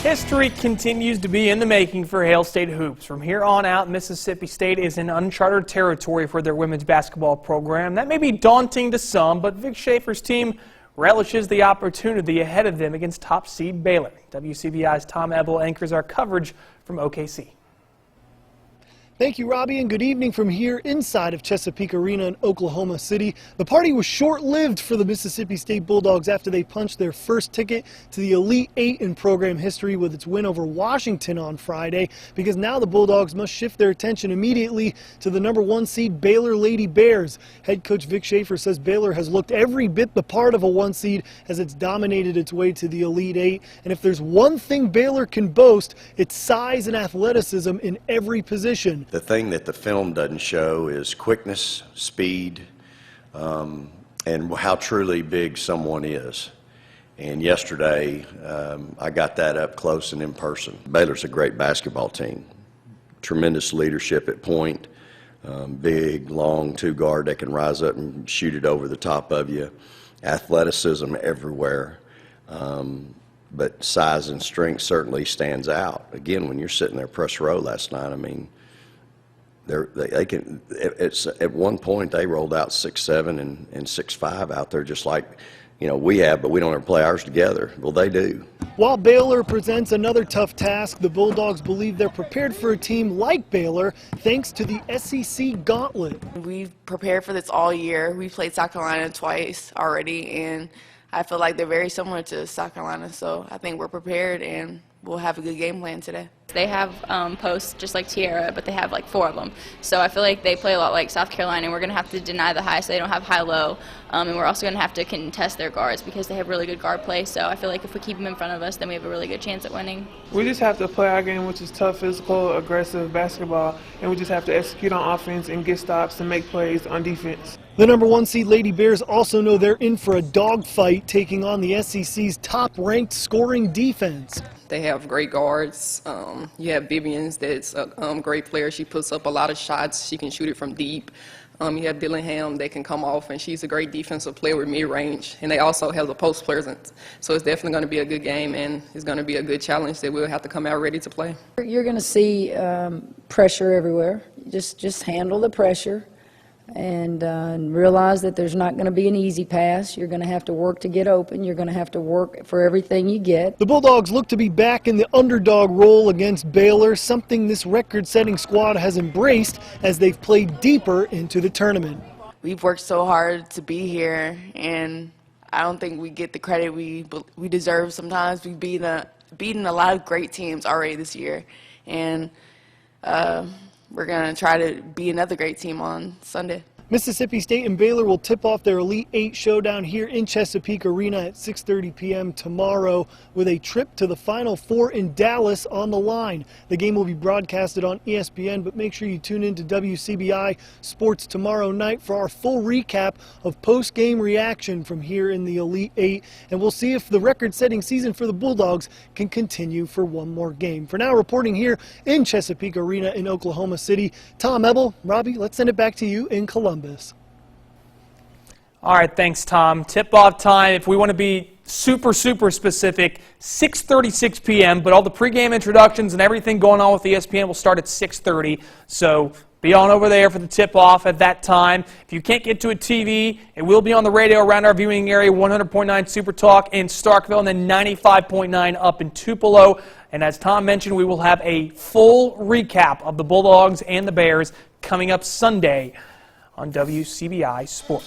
History continues to be in the making for Hail State hoops. From here on out, Mississippi State is in uncharted territory for their women's basketball program. That may be daunting to some, but Vic Schaefer's team relishes the opportunity ahead of them against top seed Baylor. WCBI's Tom Ebel anchors our coverage from OKC. Thank you, Robbie, and good evening from here inside of Chesapeake Arena in Oklahoma City. The party was short-lived for the Mississippi State Bulldogs after they punched their first ticket to the Elite Eight in program history with its win over Washington on Friday, because now the Bulldogs must shift their attention immediately to the #1 seed Baylor Lady Bears. Head coach Vic Schaefer says Baylor has looked every bit the part of a 1 seed as it's dominated its way to the Elite Eight, and if there's one thing Baylor can boast, it's size and athleticism in every position. The thing that the film doesn't show is quickness, speed, and how truly big someone is. And yesterday, I got that up close and in person. Baylor's a great basketball team. Tremendous leadership at point. Big, long two-guard that can rise up and shoot it over the top of you. Athleticism everywhere. But size and strength certainly stands out. Again, when you're sitting there press row last night, I mean, they can. It's at one point they rolled out 6'7" and 6'5" out there, just like we have, but we don't ever play ours together. Well, they do. While Baylor presents another tough task, the Bulldogs believe they're prepared for a team like Baylor thanks to the SEC Gauntlet. We've prepared for this all year. We played South Carolina twice already, and I feel like they're very similar to South Carolina, so I think we're prepared and we'll have a good game plan today. They have posts just like Tierra, but they have like 4 of them. So I feel like they play a lot like South Carolina, and we're going to have to deny the high so they don't have high-low. And we're also going to have to contest their guards because they have really good guard play. So I feel like if we keep them in front of us, then we have a really good chance at winning. We just have to play our game, which is tough, physical, aggressive basketball, and we just have to execute on offense and get stops and make plays on defense. The #1 seed Lady Bears also know they're in for a dogfight, taking on the SEC's top-ranked scoring defense. They have great guards. You have Vivian's that's a great player. She puts up a lot of shots. She can shoot it from deep. You have Dillingham that can come off, and she's a great defensive player with mid-range. And they also have the post presence. So it's definitely going to be a good game, and it's going to be a good challenge that we'll have to come out ready to play. You're going to see pressure everywhere. Just handle the pressure. And realize that there's not going to be an easy pass. You're going to have to work to get open. You're going to have to work for everything you get. The Bulldogs look to be back in the underdog role against Baylor, something this record-setting squad has embraced as they've played deeper into the tournament. We've worked so hard to be here, and I don't think we get the credit we deserve sometimes. We've beaten a lot of great teams already this year, and we're going to try to be another great team on Sunday. Mississippi State and Baylor will tip off their Elite Eight showdown here in Chesapeake Arena at 6:30 p.m. tomorrow, with a trip to the Final Four in Dallas on the line. The game will be broadcasted on ESPN, but make sure you tune in to WCBI Sports tomorrow night for our full recap of post-game reaction from here in the Elite Eight, and we'll see if the record-setting season for the Bulldogs can continue for one more game. For now, reporting here in Chesapeake Arena in Oklahoma City, Tom Ebel. Robbie, let's send it back to you in Columbus. All right, thanks, Tom. Tip-off time, if we want to be super specific, 6:36 p.m., but all the pregame introductions and everything going on with ESPN will start at 6:30, so be on over there for the tip-off at that time. If you can't get to a TV, it will be on the radio around our viewing area, 100.9 Super Talk in Starkville, and then 95.9 up in Tupelo. And as Tom mentioned, we will have a full recap of the Bulldogs and the Bears coming up Sunday on WCBI Sports.